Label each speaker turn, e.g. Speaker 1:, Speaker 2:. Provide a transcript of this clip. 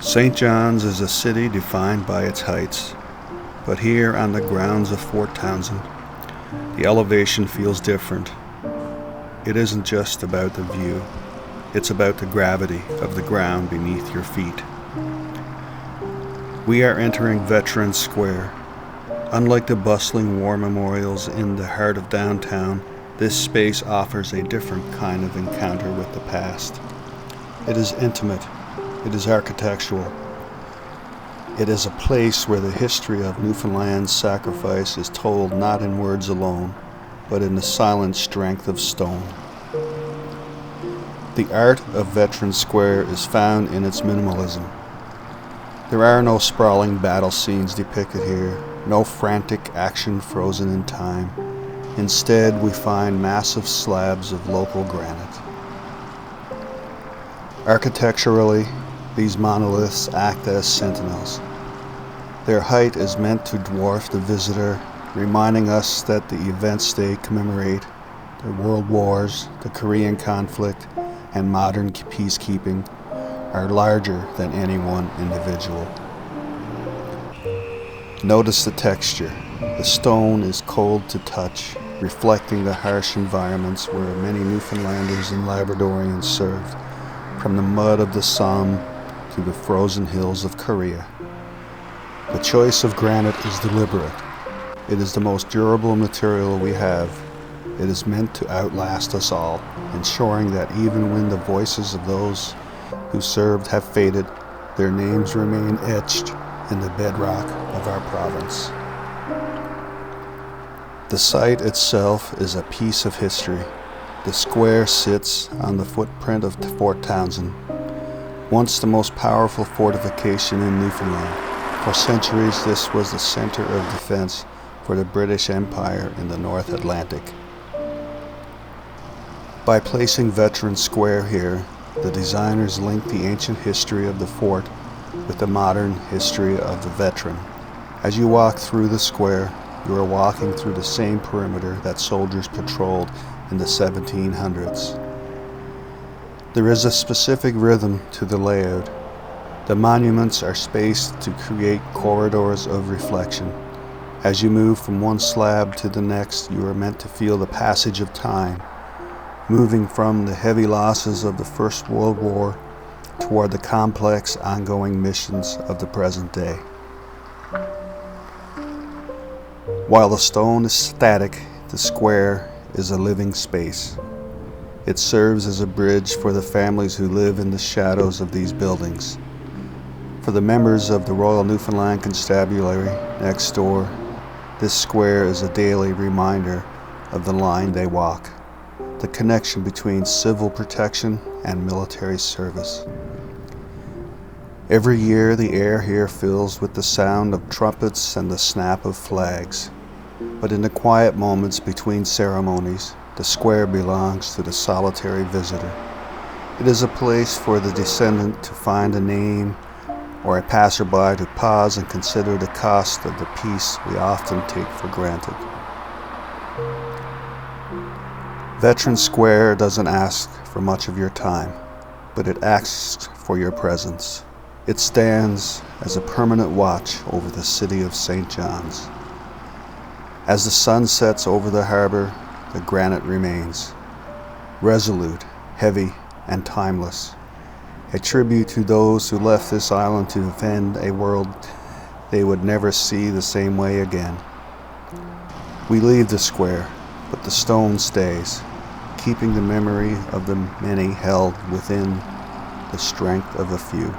Speaker 1: St. John's is a city defined by its heights, but here on the grounds of Fort Townsend, the elevation feels different. It isn't just about the view, it's about the gravity of the ground beneath your feet. We are entering Veterans Square. Unlike the bustling war memorials in the heart of downtown, this space offers a different kind of encounter with the past. It is intimate. It is architectural. It is a place where the history of Newfoundland's sacrifice is told not in words alone, but in the silent strength of stone. The art of Veterans Square is found in its minimalism. There are no sprawling battle scenes depicted here, no frantic action frozen in time. Instead, we find massive slabs of local granite. Architecturally, these monoliths act as sentinels. Their height is meant to dwarf the visitor, reminding us that the events they commemorate, the world wars, the Korean conflict, and modern peacekeeping, are larger than any one individual. Notice the texture. The stone is cold to touch, reflecting the harsh environments where many Newfoundlanders and Labradorians served, from the mud of the Somme to the frozen hills of Korea. The choice of granite is deliberate. It is the most durable material we have. It is meant to outlast us all, ensuring that even when the voices of those who served have faded, their names remain etched in the bedrock of our province. The site itself is a piece of history. The square sits on the footprint of Fort Townsend, once the most powerful fortification in Newfoundland. For centuries, this was the center of defense for the British Empire in the North Atlantic. By placing Veterans Square here, the designers linked the ancient history of the fort with the modern history of the veteran. As you walk through the square, you are walking through the same perimeter that soldiers patrolled in the 1700s. There is a specific rhythm to the layout. The monuments are spaced to create corridors of reflection. As you move from one slab to the next, you are meant to feel the passage of time, moving from the heavy losses of the First World War toward the complex ongoing missions of the present day. While the stone is static, the square is a living space. It serves as a bridge for the families who live in the shadows of these buildings. For the members of the Royal Newfoundland Constabulary next door, this square is a daily reminder of the line they walk, the connection between civil protection and military service. Every year, the air here fills with the sound of trumpets and the snap of flags. But in the quiet moments between ceremonies, the square belongs to the solitary visitor. It is a place for the descendant to find a name, or a passerby to pause and consider the cost of the peace we often take for granted. Veterans Square doesn't ask for much of your time, but it asks for your presence. It stands as a permanent watch over the city of St. John's. As the sun sets over the harbor, the granite remains, resolute, heavy, and timeless, a tribute to those who left this island to defend a world they would never see the same way again. We leave the square, but the stone stays, keeping the memory of the many held within the strength of a few.